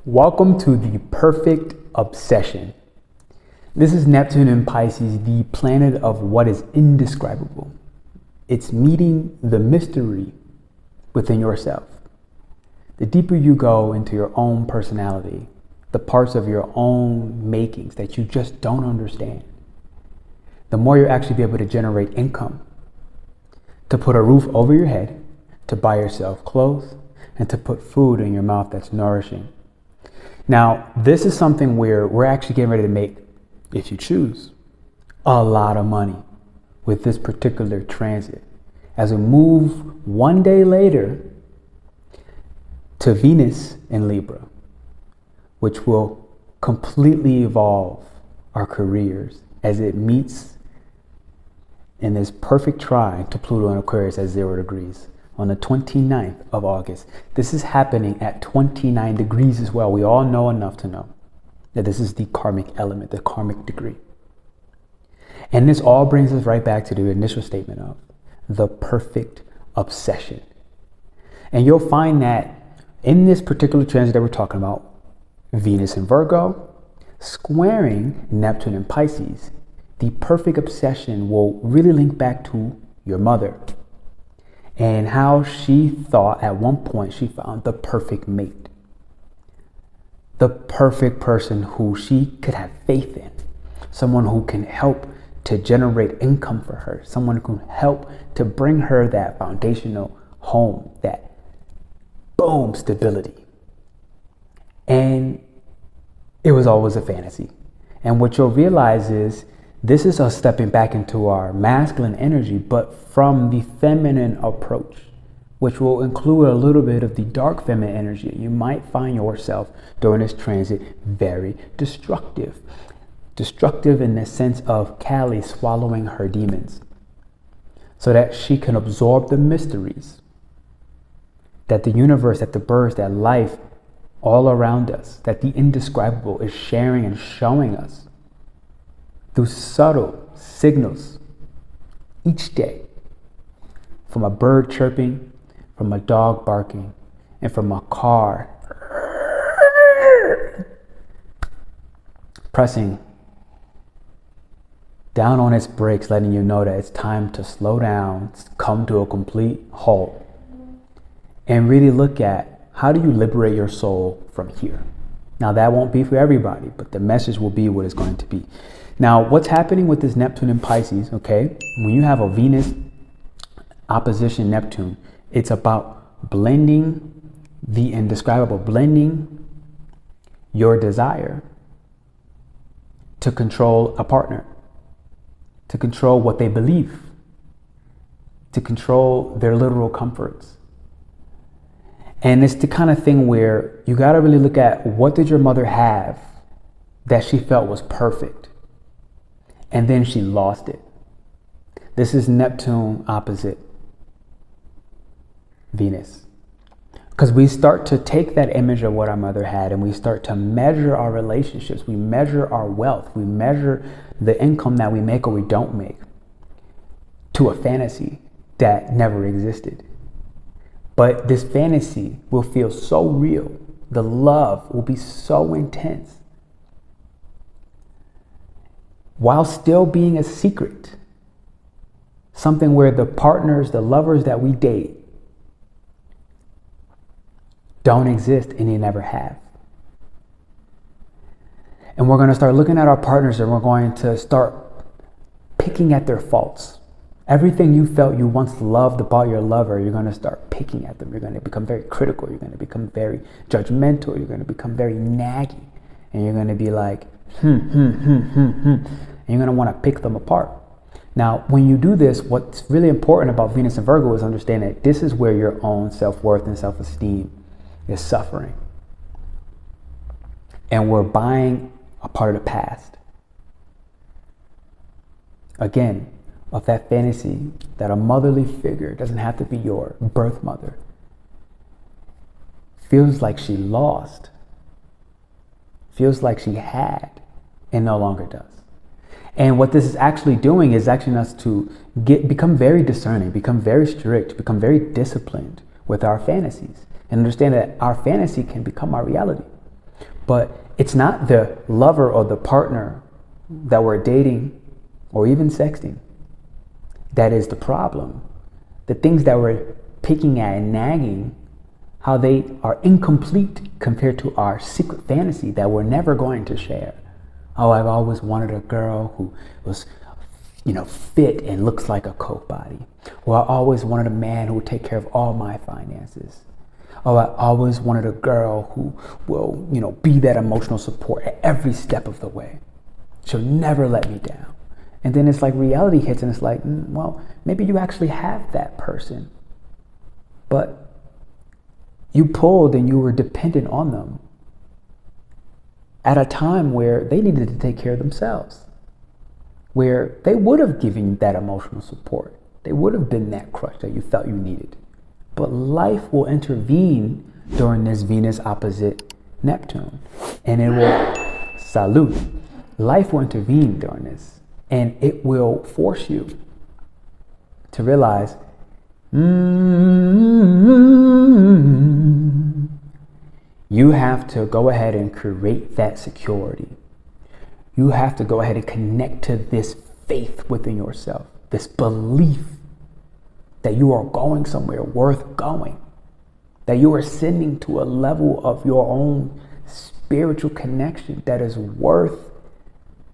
Welcome to the perfect obsession. This is Neptune in Pisces, the planet of what is indescribable. It's meeting the mystery within yourself. The deeper you go into your own personality, the parts of your own makings that you just don't understand, the more you'll actually be able to generate income, to put a roof over your head, to buy yourself clothes, and to put food in your mouth that's nourishing. Now, this is something where we're actually getting ready to make, if you choose, a lot of money with this particular transit. As we move one day later to Venus in Libra, which will completely evolve our careers as it meets in this perfect trine to Pluto and Aquarius at 0 degrees. On the 29th of August. This is happening at 29 degrees as well. We all know enough to know that this is the karmic element, the karmic degree. And this all brings us right back to the initial statement of the perfect obsession. And you'll find that in this particular transit that we're talking about, Venus in Virgo, squaring Neptune in Pisces, the perfect obsession will really link back to your mother. And how she thought at one point she found the perfect mate, the perfect person who she could have faith in, someone who can help to generate income for her, someone who can help to bring her that foundational home, that boom, stability. And it was always a fantasy. And what you'll realize is this is us stepping back into our masculine energy, but from the feminine approach, which will include a little bit of the dark feminine energy. You might find yourself during this transit very destructive. Destructive in the sense of Kali swallowing her demons so that she can absorb the mysteries that the universe, that the birds, that life all around us, that the indescribable is sharing and showing us through subtle signals each day, from a bird chirping, from a dog barking, and from a car pressing down on its brakes, letting you know that it's time to slow down, come to a complete halt, and really look at how do you liberate your soul from here. Now, that won't be for everybody, but the message will be what it's going to be. Now, what's happening with this Neptune in Pisces, okay? When you have a Venus opposition Neptune, it's about blending the indescribable, blending your desire to control a partner, to control what they believe, to control their literal comforts. And it's the kind of thing where you got to really look at what did your mother have that she felt was perfect, and then she lost it. This is Neptune opposite Venus. Because we start to take that image of what our mother had and we start to measure our relationships. We measure our wealth. We measure the income that we make or we don't make to a fantasy that never existed. But this fantasy will feel so real. The love will be so intense, while still being a secret. Something where the partners, the lovers that we date don't exist and they never have. And we're going to start looking at our partners and we're going to start picking at their faults. Everything you felt you once loved about your lover, you're going to start picking at them. You're going to become very critical. You're going to become very judgmental. You're going to become very naggy. And you're going to be like, And you're going to want to pick them apart. Now, when you do this, what's really important about Venus and Virgo is understand that this is where your own self-worth and self-esteem is suffering. And we're buying a part of the past. Again, of that fantasy that a motherly figure, doesn't have to be your birth mother, feels like she lost, feels like she had, and no longer does. And what this is actually doing is asking us to become very discerning, become very strict, become very disciplined with our fantasies, and understand that our fantasy can become our reality. But it's not the lover or the partner that we're dating or even sexting that is the problem. The things that we're picking at and nagging, how they are incomplete compared to our secret fantasy that we're never going to share. Oh, I've always wanted a girl who was, fit and looks like a Coke body. Or I always wanted a man who would take care of all my finances. Oh, I always wanted a girl who will, be that emotional support at every step of the way. She'll never let me down. And then it's like reality hits and it's like, well, maybe you actually have that person, but you pulled and you were dependent on them at a time where they needed to take care of themselves, where they would have given you that emotional support. They would have been that crush that you felt you needed. But life will intervene during this Venus opposite Neptune, and it will Life will intervene during this. And it will force you to realize, you have to go ahead and create that security. You have to go ahead and connect to this faith within yourself, this belief that you are going somewhere worth going, that you are ascending to a level of your own spiritual connection that is worth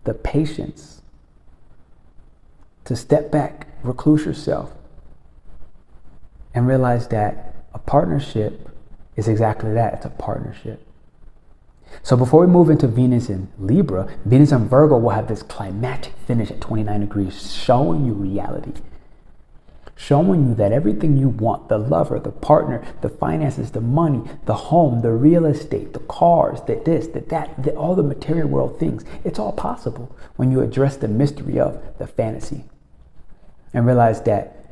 the patience to step back, recluse yourself, and realize that a partnership is exactly that. It's a partnership. So before we move into Venus in Libra, Venus in Virgo will have this climactic finish at 29 degrees, showing you reality, showing you that everything you want, the lover, the partner, the finances, the money, the home, the real estate, the cars, all the material world things, it's all possible when you address the mystery of the fantasy. And realize that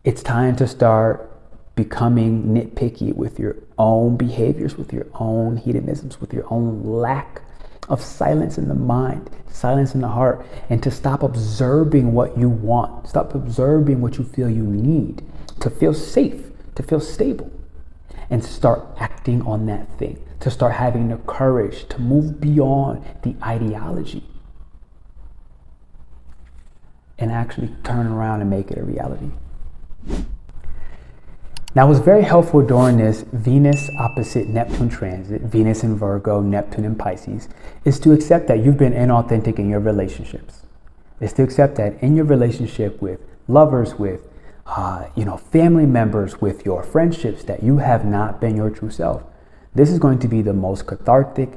it's time to start becoming nitpicky with your own behaviors, with your own hedonisms, with your own lack of silence in the mind, silence in the heart, and to stop observing what you want, stop observing what you feel you need to feel safe, to feel stable, and start acting on that thing, to start having the courage to move beyond the ideology and actually turn around and make it a reality. Now, what's very helpful during this Venus opposite Neptune transit, Venus in Virgo, Neptune in Pisces, is to accept that you've been inauthentic in your relationships. It's to accept that in your relationship with lovers, with family members, with your friendships, that you have not been your true self. This is going to be the most cathartic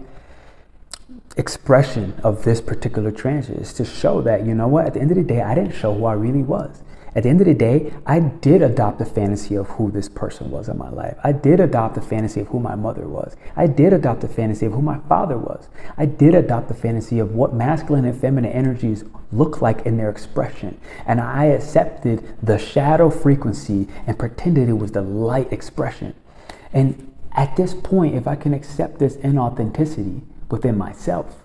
expression of this particular transit, is to show that, at the end of the day, I didn't show who I really was. At the end of the day, I did adopt the fantasy of who this person was in my life. I did adopt the fantasy of who my mother was. I did adopt the fantasy of who my father was. I did adopt the fantasy of what masculine and feminine energies look like in their expression. And I accepted the shadow frequency and pretended it was the light expression. And at this point, if I can accept this inauthenticity within myself,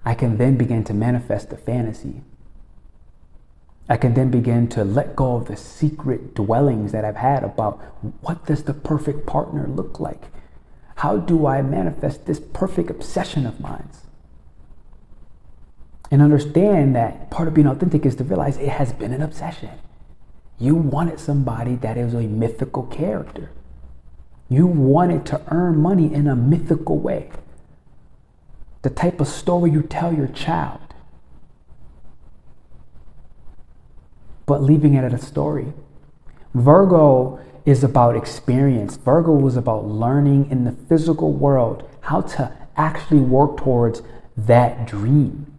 I can then begin to manifest the fantasy. I can then begin to let go of the secret dwellings that I've had about what does the perfect partner look like? How do I manifest this perfect obsession of mine? And understand that part of being authentic is to realize it has been an obsession. You wanted somebody that is a mythical character. You wanted to earn money in a mythical way. The type of story you tell your child, but leaving it at a story. Virgo is about experience. Virgo was about learning in the physical world how to actually work towards that dream,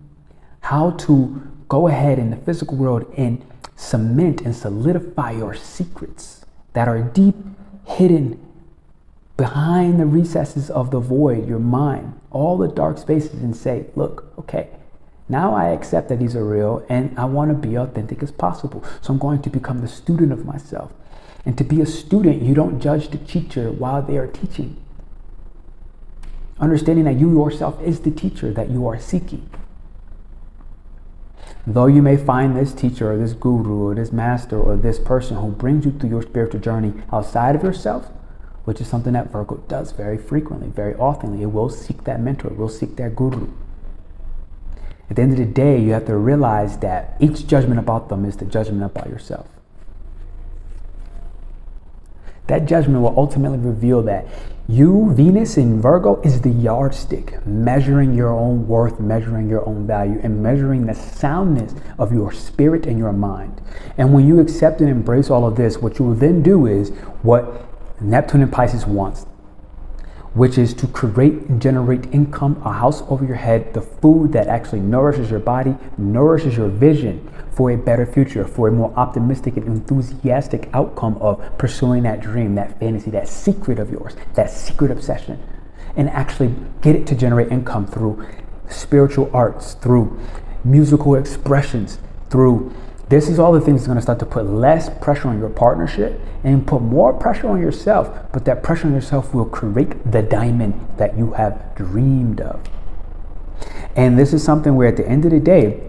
how to go ahead in the physical world and cement and solidify your secrets that are deep hidden behind the recesses of the void, your mind, all the dark spaces, and say, look, okay, now I accept that these are real and I want to be authentic as possible. So I'm going to become the student of myself. And to be a student, you don't judge the teacher while they are teaching. Understanding that you yourself is the teacher that you are seeking. Though you may find this teacher or this guru or this master or this person who brings you through your spiritual journey outside of yourself, which is something that Virgo does very frequently, very often. It will seek that mentor, it will seek that guru. At the end of the day, you have to realize that each judgment about them is the judgment about yourself. That judgment will ultimately reveal that you, Venus in Virgo, is the yardstick, measuring your own worth, measuring your own value, and measuring the soundness of your spirit and your mind. And when you accept and embrace all of this, what you will then do is what Neptune in Pisces wants, which is to create and generate income, a house over your head, the food that actually nourishes your body, nourishes your vision for a better future, for a more optimistic and enthusiastic outcome of pursuing that dream, that fantasy, that secret of yours, that secret obsession, and actually get it to generate income through spiritual arts, through musical expressions, through this is all the things that's going to start to put less pressure on your partnership and put more pressure on yourself. But that pressure on yourself will create the diamond that you have dreamed of. And this is something where at the end of the day,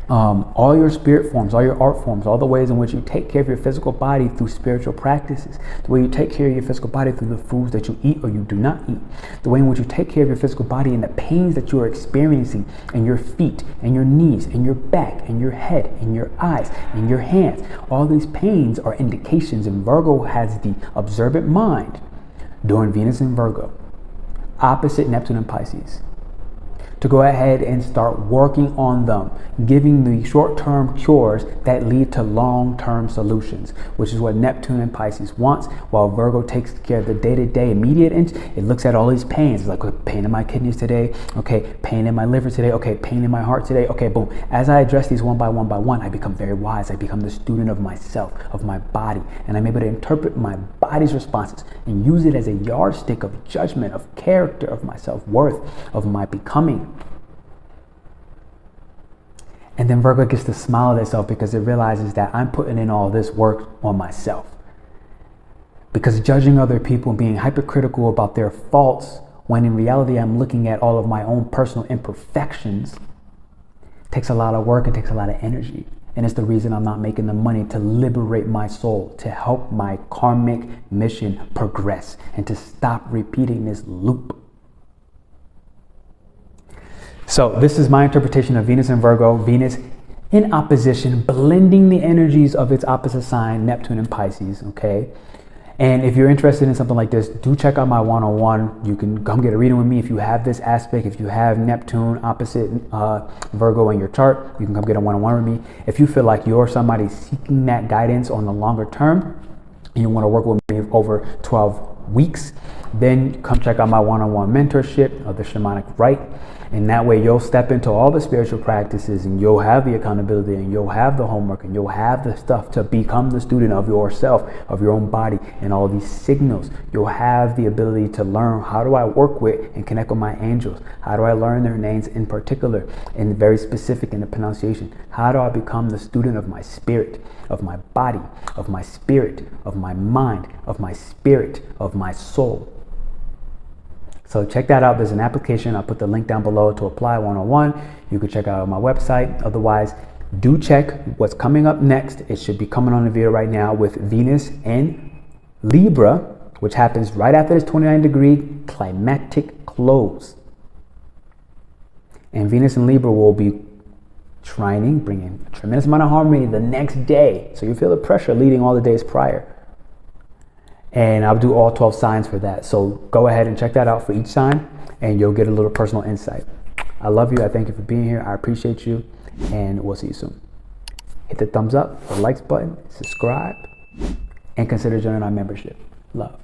all your spirit forms, all your art forms, all the ways in which you take care of your physical body through spiritual practices, the way you take care of your physical body through the foods that you eat or you do not eat, the way in which you take care of your physical body and the pains that you are experiencing in your feet and your knees and your back and your head and your eyes and your hands. All these pains are indications, and Virgo has the observant mind during Venus in Virgo, opposite Neptune and Pisces, to go ahead and start working on them, giving the short-term cures that lead to long-term solutions, which is what Neptune and Pisces wants, while Virgo takes care of the day-to-day immediate. It looks at all these pains. It's like, okay, pain in my kidneys today, okay, pain in my liver today, okay, pain in my heart today, okay, boom. As I address these one by one, I become very wise. I become the student of myself, of my body, and I'm able to interpret my body's responses and use it as a yardstick of judgment, of character, of my self-worth, of my becoming. And then Virgo gets to smile at itself because it realizes that I'm putting in all this work on myself. Because judging other people and being hypercritical about their faults, when in reality I'm looking at all of my own personal imperfections, takes a lot of work and takes a lot of energy. And it's the reason I'm not making the money to liberate my soul, to help my karmic mission progress, and to stop repeating this loop. So this is my interpretation of Venus and Virgo. Venus in opposition, blending the energies of its opposite sign, Neptune and Pisces, okay? And if you're interested in something like this, do check out my one-on-one. You can come get a reading with me if you have this aspect. If you have Neptune opposite Virgo in your chart, you can come get a one-on-one with me. If you feel like you're somebody seeking that guidance on the longer term, and you want to work with me over 12 weeks, then come check out my one-on-one mentorship of the Shamanic Rite. And that way you'll step into all the spiritual practices, and you'll have the accountability, and you'll have the homework, and you'll have the stuff to become the student of yourself, of your own body, and all these signals. You'll have the ability to learn, how do I work with and connect with my angels? How do I learn their names in particular and very specific in the pronunciation? How do I become the student of my spirit, of my body, of my spirit, of my mind, of my spirit, of my soul? So check that out. There's an application. I'll put the link down below to apply one-on-one. You can check out my website. Otherwise, do check what's coming up next. It should be coming on the video right now with Venus in Libra, which happens right after this 29-degree climatic close. And Venus in Libra will be trining, bringing a tremendous amount of harmony the next day. So you feel the pressure leading all the days prior. And I'll do all 12 signs for that. So go ahead and check that out for each sign, and you'll get a little personal insight. I love you. I thank you for being here. I appreciate you, and we'll see you soon. Hit the thumbs up, the likes button, subscribe, and consider joining our membership. Love.